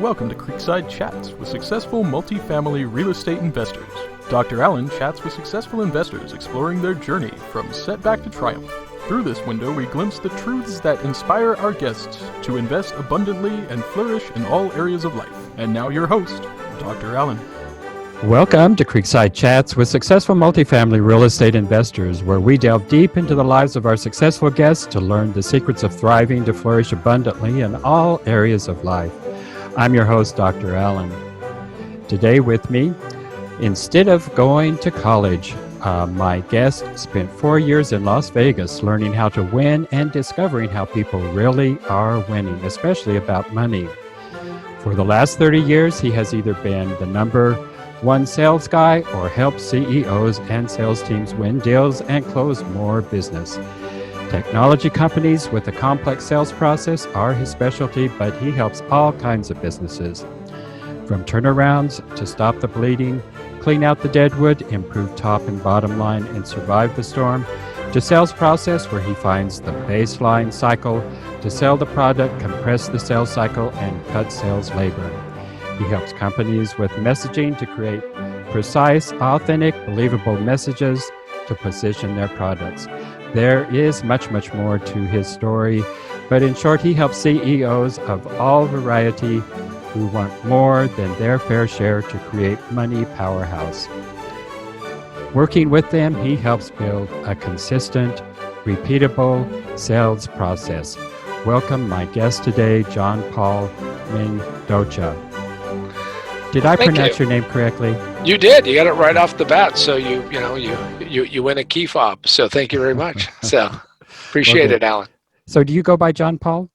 Welcome to Creekside Chats with successful multifamily real estate investors. Dr. Allen chats with successful investors exploring their journey from setback to triumph. Through this window, we glimpse the truths that inspire our guests to invest abundantly and flourish in all areas of life. And now your host, Dr. Allen. Welcome to Creekside Chats with successful multifamily real estate investors, where we delve deep into the lives of our successful guests to learn the secrets of thriving to flourish abundantly in all areas of life. I'm your host, Dr. Allen. Today with me, instead of going to college, my guest spent 4 years in Las Vegas learning how to win and discovering how people really are winning, especially about money. For the last 30 years, he has either been the number one sales guy or helped CEOs and sales teams win deals and close more business. Technology companies with a complex sales process are his specialty, but he helps all kinds of businesses. From turnarounds to stop the bleeding, clean out the deadwood, improve top and bottom line, and survive the storm, to sales process where he finds the baseline cycle to sell the product, compress the sales cycle, and cut sales labor. He helps companies with messaging to create precise, authentic, believable messages to position their products. There is much, much more to his story, but in short, he helps CEOs of all variety who want more than their fair share to create money powerhouse. Working with them, he helps build a consistent, repeatable sales process. Welcome my guest today, John Paul Mendocha. Did I pronounce your name correctly? You did. You got it right off the bat. So you win a key fob. So thank you very much. So appreciate it, Alan. So do you go by John Paul?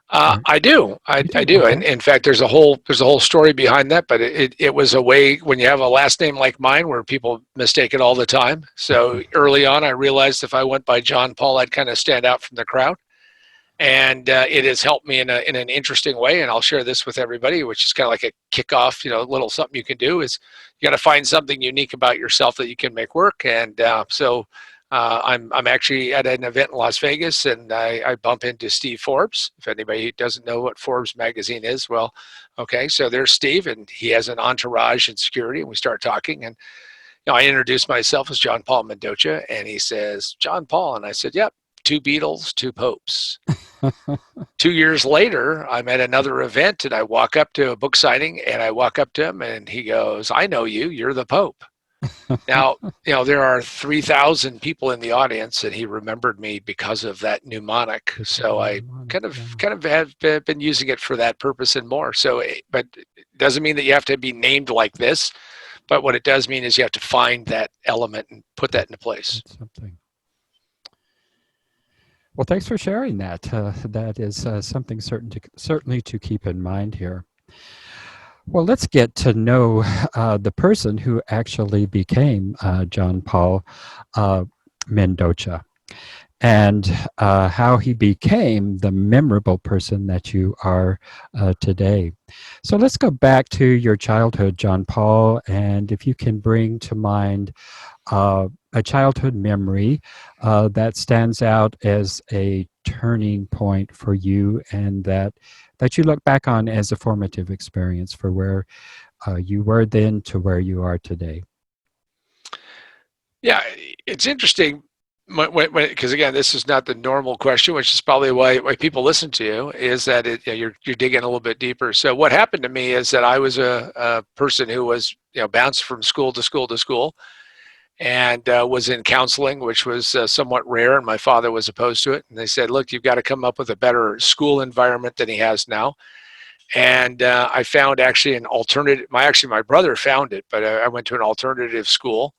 I do. I do. Okay. And in fact, there's a whole story behind that. But it was a way when you have a last name like mine, where people mistake it all the time. So early on, I realized if I went by John Paul, I'd kind of stand out from the crowd. And it has helped me in an interesting way, and I'll share this with everybody, which is kind of like a kickoff, little something you can do is you got to find something unique about yourself that you can make work. And so I'm actually at an event in Las Vegas, and I bump into Steve Forbes. If anybody doesn't know what Forbes magazine is, well, okay, so there's Steve, and he has an entourage and security, and we start talking, and I introduced myself as John Paul Mendocha, and he says, John Paul, and I said, yep. 2 Beatles, 2 popes. 2 years later, I'm at another event, and I walk up to a book signing, and I walk up to him, and he goes, I know you, you're the Pope. Now, there are 3,000 people in the audience, and he remembered me because of that mnemonic. So I kind of have been using it for that purpose and more. So, but it doesn't mean that you have to be named like this, but what it does mean is you have to find that element and put that into place. That's something. Well, thanks for sharing that. That is something certainly to keep in mind here. Well, let's get to know the person who actually became John Paul Mendocha, and how he became the memorable person that you are today. So let's go back to your childhood, John Paul, and if you can bring to mind a childhood memory that stands out as a turning point for you, and that you look back on as a formative experience for where you were then to where you are today. Yeah, it's interesting because again, this is not the normal question, which is probably why people listen to you, is that you're digging a little bit deeper. So what happened to me is that I was a person who was bounced from school to school to school, and was in counseling, which was somewhat rare, and my father was opposed to it. And they said, look, you've got to come up with a better school environment than he has now. And I found actually an alternative. My brother found it, but I went to an alternative school.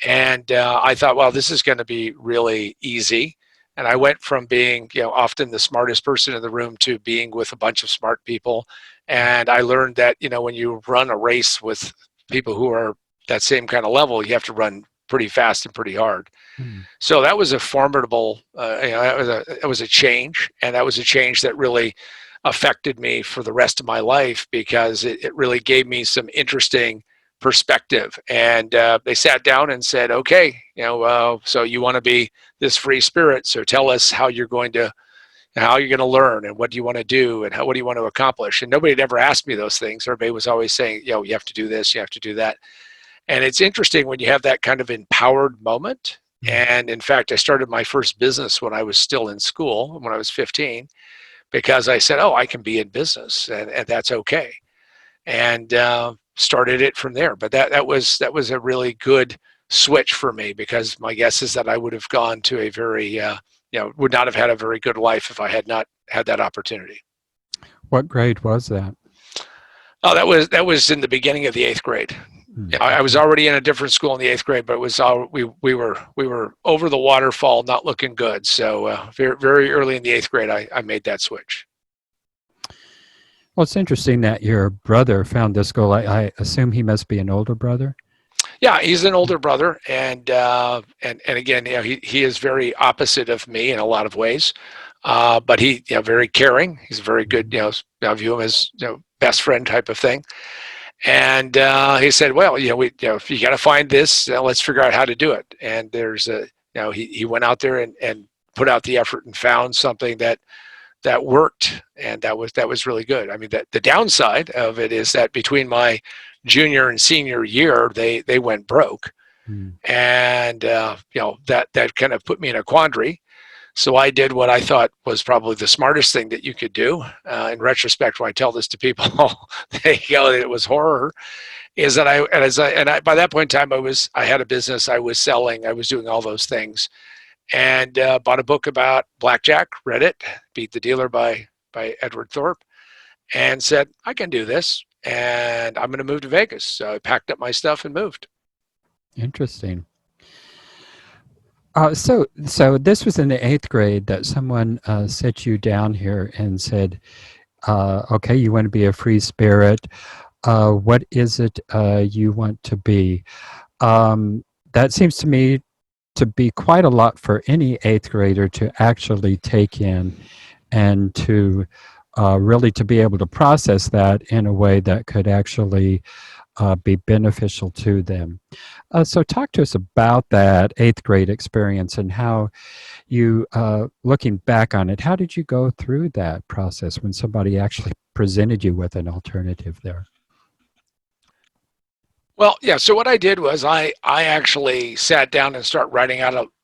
And I thought, well, this is going to be really easy. And I went from being, often the smartest person in the room to being with a bunch of smart people. And I learned that, when you run a race with people who are that same kind of level, you have to run pretty fast and pretty hard. So that was a formidable, it was a change. And that was a change that really affected me for the rest of my life, because it really gave me some interesting perspective. And they sat down and said, okay, so you want to be this free spirit, so tell us how you're going to how are you going to learn, and what do you want to do, and what do you want to accomplish? And nobody had ever asked me those things. Everybody was always saying, you have to do this, you have to do that. And it's interesting when you have that kind of empowered moment. And in fact, I started my first business when I was still in school, when I was 15, because I said, I can be in business, and that's okay. And started it from there. But that was a really good switch for me, because my guess is that I would have gone to a very, would not have had a very good life if I had not had that opportunity. What grade was that? Oh, that was in the beginning of the 8th grade. I was already in a different school in the 8th grade, but it was we were over the waterfall, not looking good. So very, very early in the 8th grade, I made that switch. Well, it's interesting that your brother found this goal. I assume he must be an older brother. Yeah, he's an older brother, and again, he is very opposite of me in a lot of ways, but he, very caring. He's very good. I view him as best friend type of thing. And he said, well, if you got to find this, let's figure out how to do it. And there's he went out there and put out the effort and found something that worked, and that was really good. I mean, the downside of it is that between my junior and senior year, they went broke, and that kind of put me in a quandary. So I did what I thought was probably the smartest thing that you could do. In retrospect, when I tell this to people, they go, it was horror. Is that I by that point in time, I had a business, I was selling, I was doing all those things, and bought a book about blackjack, read it, Beat the Dealer by Edward Thorpe, and said, I can do this, and I'm going to move to Vegas. So I packed up my stuff and moved. Interesting. So this was in the 8th grade that someone set you down here and said, okay, you want to be a free spirit. What is it you want to be? That seems to me to be quite a lot for any 8th grader to actually take in, and to really to be able to process that in a way that could actually be beneficial to them. So talk to us about that 8th grade experience, and how you, looking back on it, how did you go through that process when somebody actually presented you with an alternative there? Well, yeah, so what I did was I actually sat down and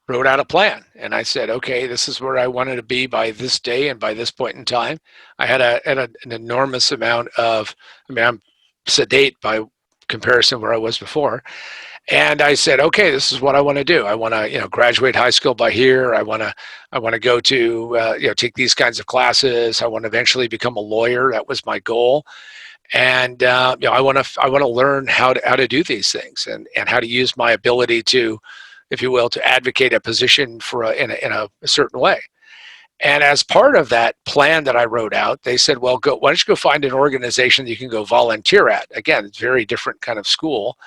wrote out a plan. And I said, okay, this is where I wanted to be by this day and by this point in time. I had an enormous amount of, I'm sedate by comparison where I was before. And I said, okay, this is what I want to do. I want to, graduate high school by here. I want to go to, take these kinds of classes. I want to eventually become a lawyer. That was my goal. And I want to learn how to do these things, and how to use my ability to, if you will, to advocate a position in a certain way. And as part of that plan that I wrote out, they said, well, why don't you go find an organization that you can go volunteer at? Again, it's a very different kind of school.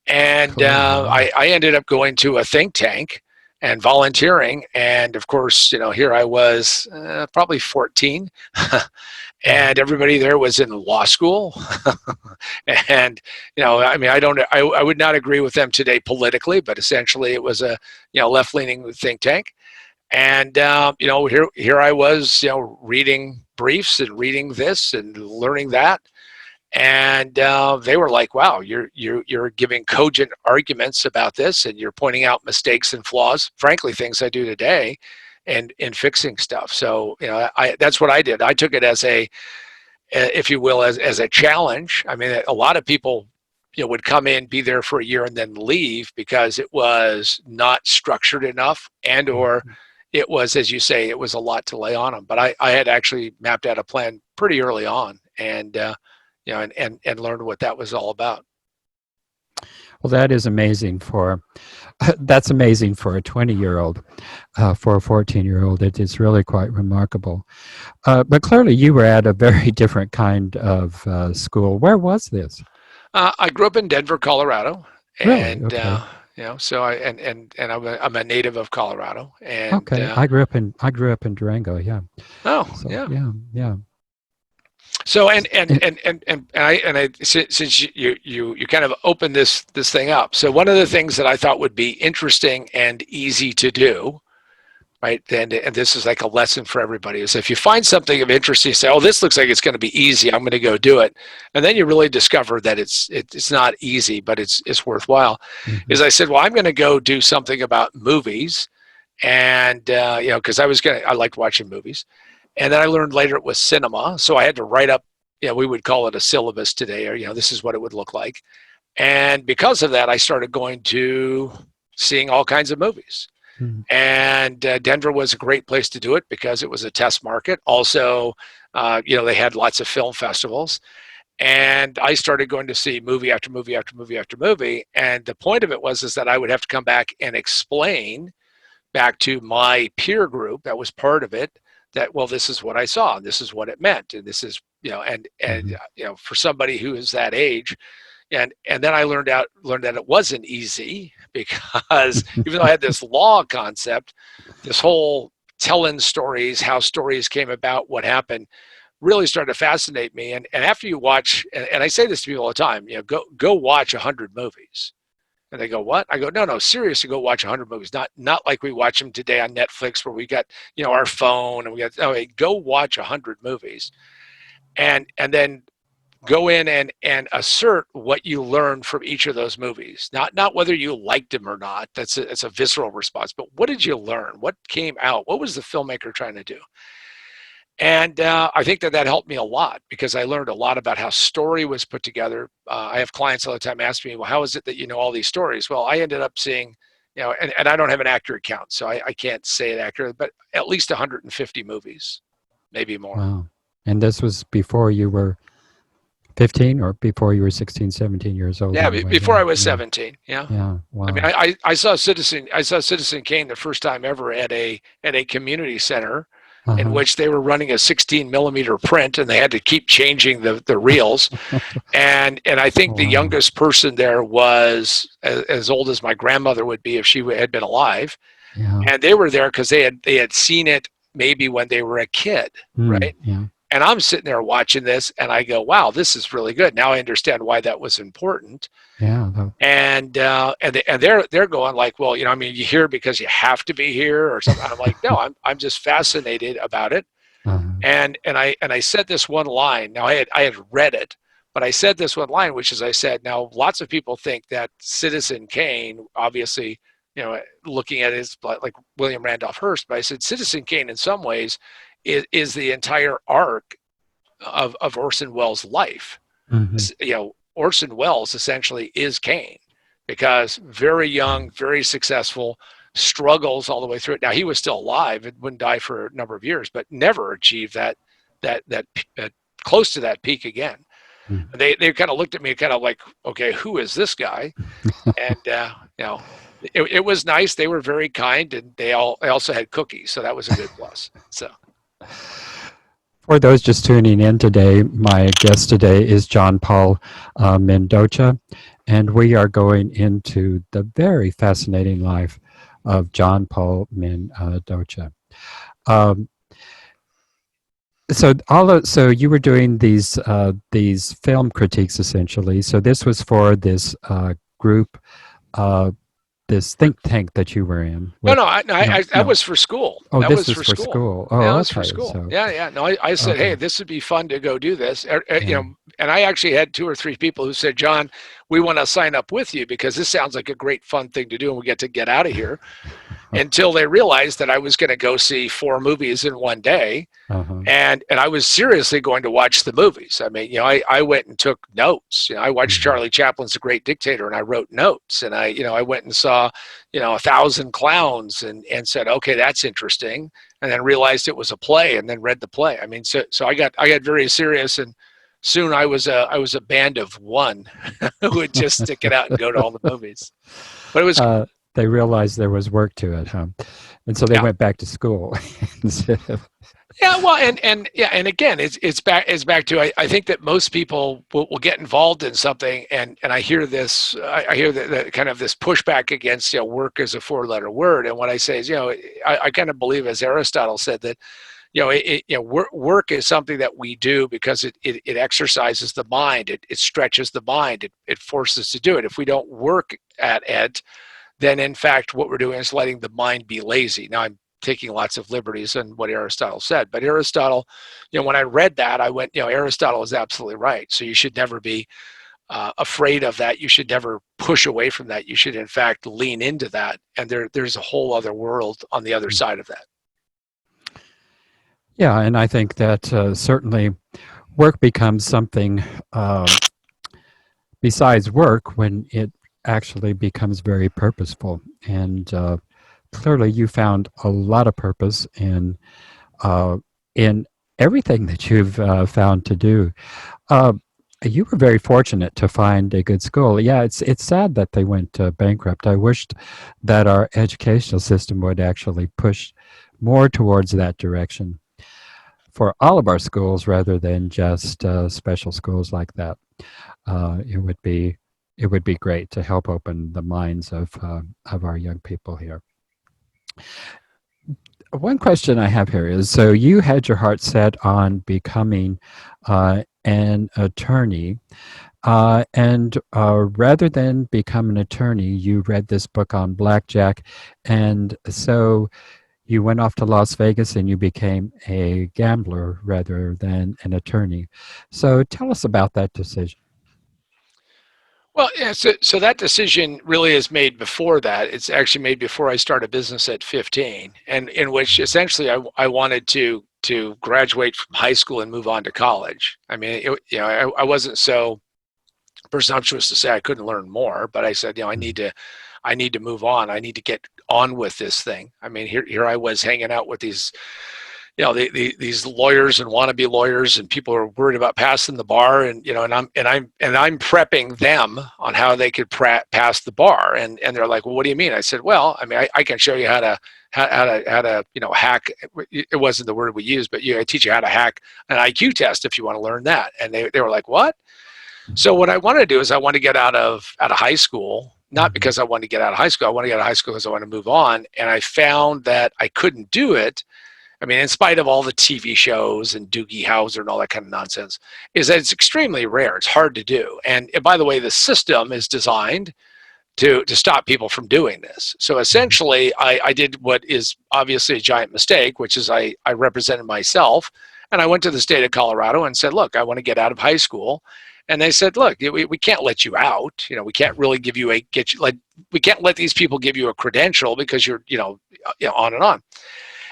And Cool. I ended up going to a think tank and volunteering. And of course, here I was probably 14. And everybody there was in law school. And, I would not agree with them today politically, but essentially it was a, left-leaning think tank. And, here I was, reading briefs and reading this and learning that. And they were like, wow, you're giving cogent arguments about this, and you're pointing out mistakes and flaws, frankly, things I do today, and in fixing stuff. So, that's what I did. I took it as if you will, as a challenge. I mean, a lot of people, would come in, be there for a year, and then leave because it was not structured enough, and or it was, as you say, it was a lot to lay on them. But I had actually mapped out a plan pretty early on, and and learned what that was all about. Well, that is amazing that's amazing for a 20-year-old. For a 14-year-old, it is really quite remarkable. But clearly you were at a very different kind of school. Where was this? I grew up in Denver, Colorado. And, really? Okay. so I'm a native of Colorado. And, okay. I grew up in Durango. Yeah. Oh, so, yeah. Yeah. So and since you kind of opened this thing up. So one of the things that I thought would be interesting and easy to do right? And this is like a lesson for everybody, is if you find something of interest, you say, oh, this looks like it's going to be easy, I'm going to go do it. And then you really discover that it's not easy, but it's worthwhile. Mm-hmm. Is I said, well, I'm going to go do something about movies. And, because I liked watching movies. And then I learned later it was cinema. So I had to write up, we would call it a syllabus today, or, this is what it would look like. And because of that, I started going to seeing all kinds of movies. Mm-hmm. And Denver was a great place to do it because it was a test market. Also, they had lots of film festivals. And I started going to see movie after movie after movie after movie. And the point of it was that I would have to come back and explain back to my peer group that was part of it that, well, this is what I saw, and this is what it meant, and this is, for somebody who is that age. And then I learned that it wasn't easy, because even though I had this law concept, this whole telling stories, how stories came about, what happened, really started to fascinate me. And after you watch, and I say this to people all the time, go watch 100 movies. And they go, what? I go, no, seriously, go watch 100 movies. Not like we watch them today on Netflix, where we got, our phone, and we got, go watch 100 movies. And then go in and assert what you learned from each of those movies. Not whether you liked them or not. It's a visceral response. But what did you learn? What came out? What was the filmmaker trying to do? And I think that helped me a lot, because I learned a lot about how story was put together. I have clients all the time ask me, well, how is it that you know all these stories? Well, I ended up seeing, and I don't have an accurate count, so I can't say it accurately, but at least 150 movies, maybe more. Wow. And this was before you were 15, or before you were 16, 17 years old? Yeah, before I was 17. Yeah. Yeah. Wow. I mean, I saw Citizen Kane the first time ever at a community center, in which they were running a 16 millimeter print, and they had to keep changing the reels. and I think the youngest person there was as old as my grandmother would be if she had been alive. Yeah. And they were there because they had seen it maybe when they were a kid, right? Yeah. And I'm sitting there watching this, and I go, wow, this is really good. Now I understand why that was important. Yeah. And they're going like, well, you hear because you have to be here or something. I'm like, no, I'm just fascinated about it. Uh-huh. And I said this one line. Now I had read it, but I said this one line, which is, I said, now lots of people think that Citizen Kane, obviously, looking at it like William Randolph Hearst, but I said Citizen Kane in some ways is the entire arc of Orson Welles' life. Mm-hmm. Orson Welles essentially is Kane, because very young, very successful, struggles all the way through it. Now, he was still alive and wouldn't die for a number of years, but never achieved that close to that peak again. Mm-hmm. They kind of looked at me kind of like, okay, who is this guy? And it was nice. They were very kind, and they also had cookies, so that was a good plus. So. For those just tuning in today, my guest today is John Paul Mendocha, and we are going into the very fascinating life of John Paul Mendocha. So you were doing these film critiques essentially. So this was for this group. This think tank that you were in. That was for school. Oh, that was for school. Oh, yeah, that was for school. So. Yeah. No, I said, hey, this would be fun to go do this. And I actually had 2 or 3 people who said, John, we want to sign up with you because this sounds like a great fun thing to do, and we get to get out of here. Until they realized that I was going to go see 4 movies in one day. Uh-huh. And I was seriously going to watch the movies. I mean, I went and took notes. I watched Charlie Chaplin's The Great Dictator, and I wrote notes. And I went and saw, 1,000 Clowns and said, okay, that's interesting. And then realized it was a play, and then read the play. I mean, so I got very serious, and soon I was a band of one who would just stick it out and go to all the movies. But it was. They realized there was work to it, huh? And so they went back to school instead of. Yeah, well, and again, it's back to I think that most people will get involved in something, and I hear this, I hear that kind of this pushback against work as a 4-letter word, and what I say is I kind of believe, as Aristotle said, that work is something that we do because it exercises the mind, it stretches the mind, it forces us to do it. If we don't work at it, then in fact what we're doing is letting the mind be lazy. Now I'm taking lots of liberties on what Aristotle said. But Aristotle, when I read that, I went, Aristotle is absolutely right. So you should never be afraid of that. You should never push away from that. You should, in fact, lean into that. And there's a whole other world on the other side of that. Yeah, and I think that certainly work becomes something besides work when it actually becomes very purposeful. And clearly you found a lot of purpose in everything that you've found to do. You were very fortunate to find a good school. Yeah, it's sad that they went bankrupt. I wished that our educational system would actually push more towards that direction for all of our schools rather than just special schools like that. It would be great to help open the minds of our young people here. One question I have here is, so you had your heart set on becoming an attorney, and rather than become an attorney, you read this book on blackjack, and so you went off to Las Vegas and you became a gambler rather than an attorney. So tell us about that decision. Well, yeah, so that decision really is made before that. It's actually made before I started business at 15, and in which essentially I wanted to graduate from high school and move on to college. I mean, I wasn't so presumptuous to say I couldn't learn more, but I said, I need to move on. I need to get on with this thing. I mean, here I was hanging out with these these lawyers and wannabe lawyers, and people are worried about passing the bar, and I'm prepping them on how they could pass the bar, and they're like, well, what do you mean? I said, well, I mean, I can show you how to hack. It wasn't the word we used, but I teach you how to hack an IQ test if you want to learn that. And they were like, what? So what I want to do is I want to get out of high school, not because I wanted to get out of high school. I want to get out of high school because I want to move on. And I found that I couldn't do it. I mean, in spite of all the TV shows and Doogie Howser and all that kind of nonsense, is that it's extremely rare. It's hard to do. And by the way, the system is designed to stop people from doing this. So essentially, I did what is obviously a giant mistake, which is I represented myself. And I went to the state of Colorado and said, look, I want to get out of high school. And they said, look, we can't let you out. We can't really give you we can't let these people give you a credential because you're, on and on.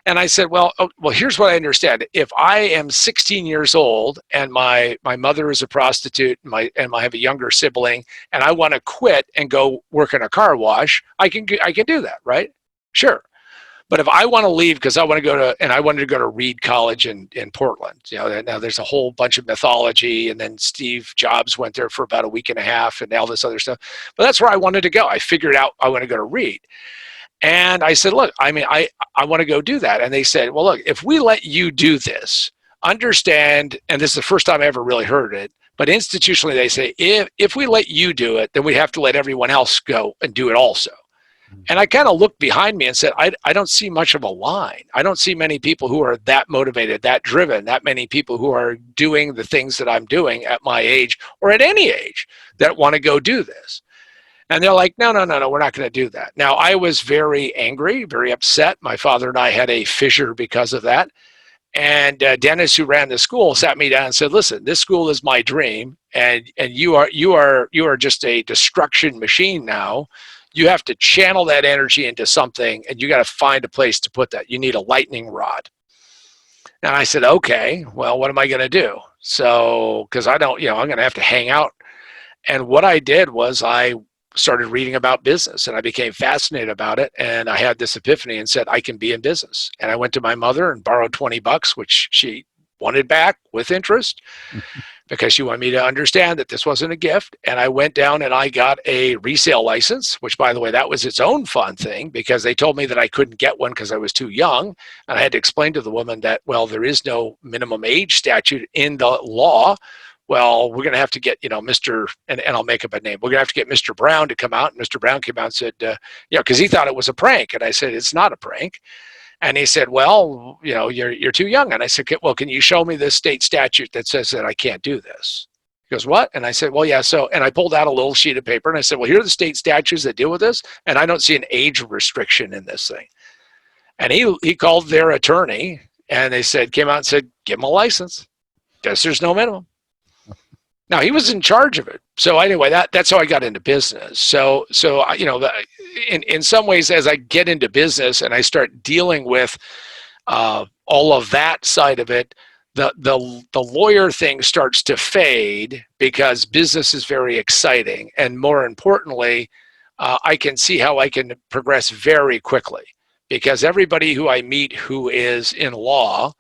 And I said, well, here's what I understand. If I am 16 years old and my mother is a prostitute and I have a younger sibling and I want to quit and go work in a car wash, I can do that, right? Sure. But if I want to leave because I wanted to go to Reed College in Portland, now there's a whole bunch of mythology, and then Steve Jobs went there for about a week and a half and all this other stuff. But that's where I wanted to go. I figured out I want to go to Reed. And I said, look, I mean, I want to go do that. And they said, well, look, if we let you do this, understand, and this is the first time I ever really heard it, but institutionally they say, if we let you do it, then we have to let everyone else go and do it also. And I kind of looked behind me and said, I don't see much of a line. I don't see many people who are that motivated, that driven, that many people who are doing the things that I'm doing at my age or at any age that want to go do this. And they're like, no, we're not going to do that. Now, I was very angry, very upset. My father and I had a fissure because of that. And Dennis, who ran the school, sat me down and said, listen, this school is my dream. And you are just a destruction machine now. You have to channel that energy into something, and you got to find a place to put that. You need a lightning rod. And I said, okay, well, what am I going to do? So, because I'm going to have to hang out. And what I did was I started reading about business, and I became fascinated about it. And I had this epiphany and said, I can be in business. And I went to my mother and borrowed $20, which she wanted back with interest because she wanted me to understand that this wasn't a gift. And I went down and I got a resale license, which, by the way, that was its own fun thing because they told me that I couldn't get one because I was too young. And I had to explain to the woman that, well, there is no minimum age statute in the law. Well, we're going to have to get, Mr. And I'll make up a name. We're going to have to get Mr. Brown to come out. And Mr. Brown came out and said, because he thought it was a prank. And I said, it's not a prank. And he said, well, you're too young. And I said, well, can you show me this state statute that says that I can't do this? He goes, what? And I said, well, yeah. So, and I pulled out a little sheet of paper and I said, well, here are the state statutes that deal with this. And I don't see an age restriction in this thing. And he called their attorney, and they came out and said, give him a license. Guess there's no minimum. Now, he was in charge of it. So anyway, that's how I got into business. So in some ways, as I get into business and I start dealing with all of that side of it, the lawyer thing starts to fade because business is very exciting. And more importantly, I can see how I can progress very quickly, because everybody who I meet who is in law,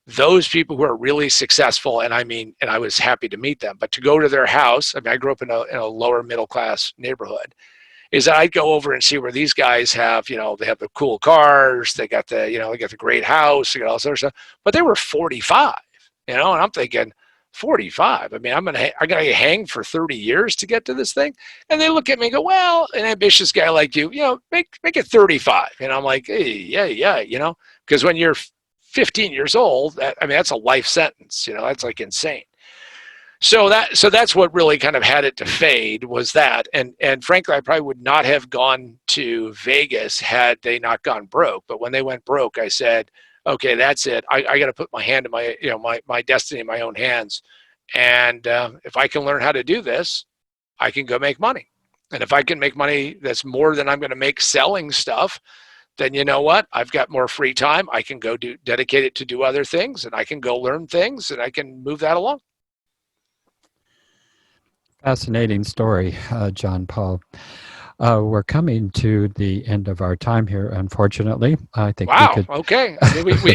those people who are really successful, and I was happy to meet them, but to go to their house, I grew up in a lower middle class neighborhood, is that I'd go over and see where these guys have, they have the cool cars, they got the great house, they got all sorts of stuff, but they were 45, and I'm thinking, 45. I gotta hang for 30 years to get to this thing. And they look at me and go, well, an ambitious guy like you, make it 35. And I'm like, hey, yeah, because when you're 15 years old, that's a life sentence. That's like insane. So that's what really kind of had it to fade, was that. And frankly, I probably would not have gone to Vegas had they not gone broke. But when they went broke, I said, okay, that's it. I got to put my hand in my destiny in my own hands. And if I can learn how to do this, I can go make money. And if I can make money that's more than I'm going to make selling stuff, then you know what? I've got more free time. I can go dedicate it to do other things, and I can go learn things, and I can move that along. Fascinating story, John Paul. We're coming to the end of our time here, unfortunately. I think wow. We could... Okay.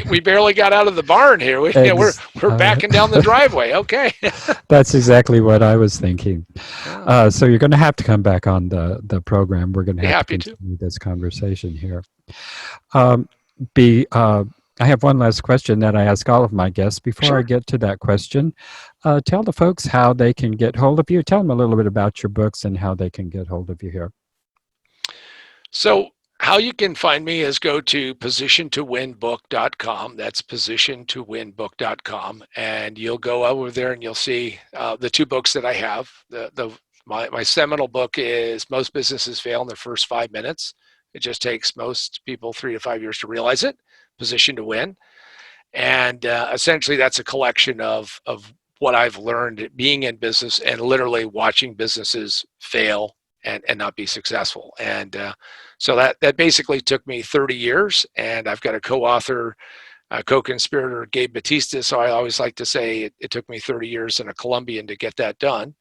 We barely got out of the barn here. We're backing down the driveway. Okay. That's exactly what I was thinking. So you're going to have to come back on the program. We're going to have to continue this conversation here. I have one last question that I ask all of my guests. Before I get to that question, tell the folks how they can get hold of you. Tell them a little bit about your books and how they can get hold of you here. So how you can find me is go to positiontowinbook.com. That's positiontowinbook.com. And you'll go over there and you'll see the two books that I have. My seminal book is Most Businesses Fail in Their First 5 Minutes. It just takes most people 3 to 5 years to realize it. Position to Win. And essentially that's a collection of what I've learned being in business and literally watching businesses fail and not be successful. And so that basically took me 30 years, and I've got a co-author, co-conspirator, Gabe Batista. So I always like to say it took me 30 years and a Colombian to get that done.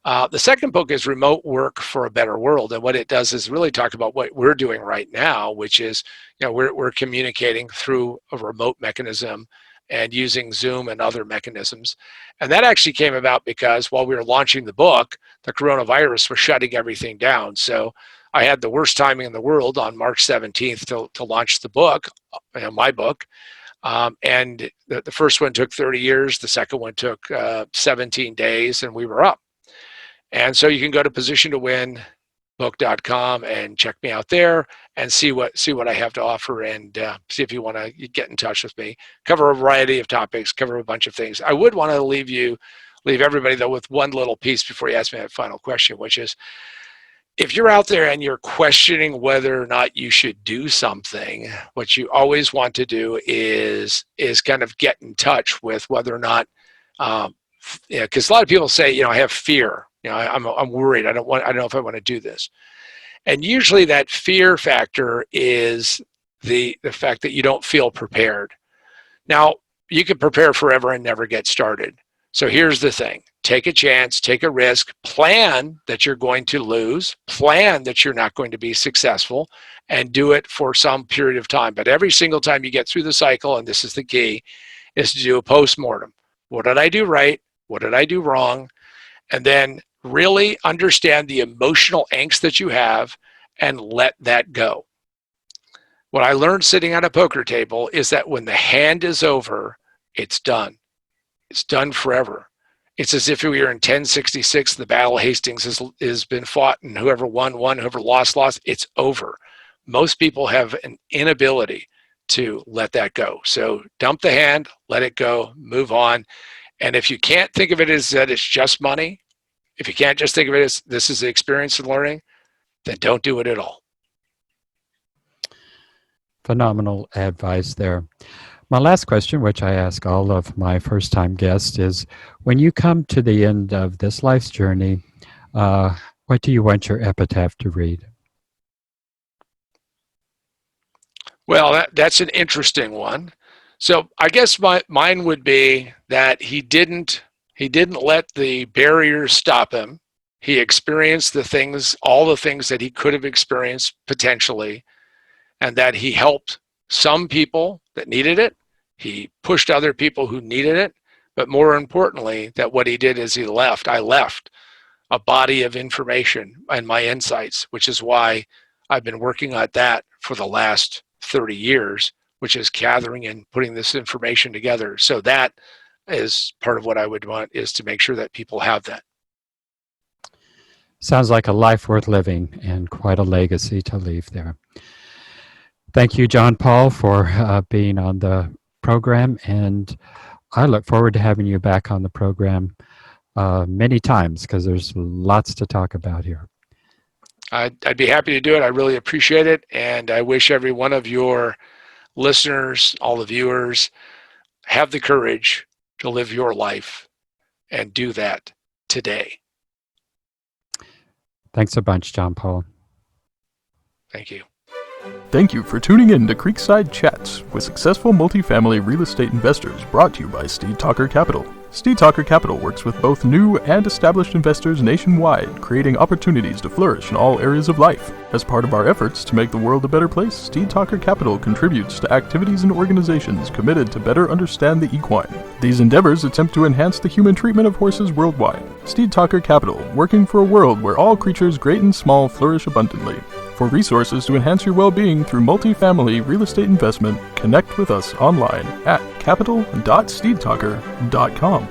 The second book is Remote Work for a Better World. And what it does is really talk about what we're doing right now, which is, we're communicating through a remote mechanism and using Zoom and other mechanisms. And that actually came about because while we were launching the book, the coronavirus was shutting everything down. So I had the worst timing in the world on March 17th to launch the book, my book. And the first one took 30 years. The second one took 17 days, and we were up. And so you can go to positiontowinbook.com and check me out there and see what I have to offer, and see if you want to get in touch with me. Cover a variety of topics, cover a bunch of things. I would want to leave everybody though with one little piece before you ask me that final question, which is, if you're out there and you're questioning whether or not you should do something, what you always want to do is kind of get in touch with whether or not, because a lot of people say, I have fear. I'm worried. I don't know if I want to do this. And usually that fear factor is the fact that you don't feel prepared. Now, you can prepare forever and never get started. So here's the thing. Take a chance, take a risk, plan that you're going to lose, plan that you're not going to be successful, and do it for some period of time. But every single time you get through the cycle, and this is the key, is to do a postmortem. What did I do right? What did I do wrong? And then really understand the emotional angst that you have and let that go. What I learned sitting at a poker table is that when the hand is over, it's done. It's done forever. It's as if we were in 1066, the Battle of Hastings has been fought, and whoever won, whoever lost. It's over. Most people have an inability to let that go. So dump the hand, let it go, move on. And if you can't think of it as that it's just money, if you can't just think of it as this is the experience of learning, then don't do it at all. Phenomenal advice there. My last question, which I ask all of my first-time guests, is when you come to the end of this life's journey, what do you want your epitaph to read? Well, that's an interesting one. So I guess mine would be that he didn't let the barriers stop him. He experienced all the things that he could have experienced potentially, and that he helped some people that needed it. He pushed other people who needed it. But more importantly, that what he did is I left a body of information and my insights, which is why I've been working on that for the last 30 years, which is gathering and putting this information together. So that is part of what I would want, is to make sure that people have that. Sounds like a life worth living and quite a legacy to leave there. Thank you, John Paul, for being on the program, and I look forward to having you back on the program many times, because there's lots to talk about here. I'd be happy to do it. I really appreciate it, and I wish every one of your listeners, all the viewers, have the courage to live your life and do that today. Thanks a bunch, John Paul. Thank you. Thank you for tuning in to Creekside Chats with successful multifamily real estate investors, brought to you by Steed Talker Capital. Steed Talker Capital works with both new and established investors nationwide, creating opportunities to flourish in all areas of life. As part of our efforts to make the world a better place, Steed Talker Capital contributes to activities and organizations committed to better understand the equine. These endeavors attempt to enhance the human treatment of horses worldwide. Steed Talker Capital, working for a world where all creatures great and small flourish abundantly. For resources to enhance your well-being through multifamily real estate investment, connect with us online at capital.steedtalker.com.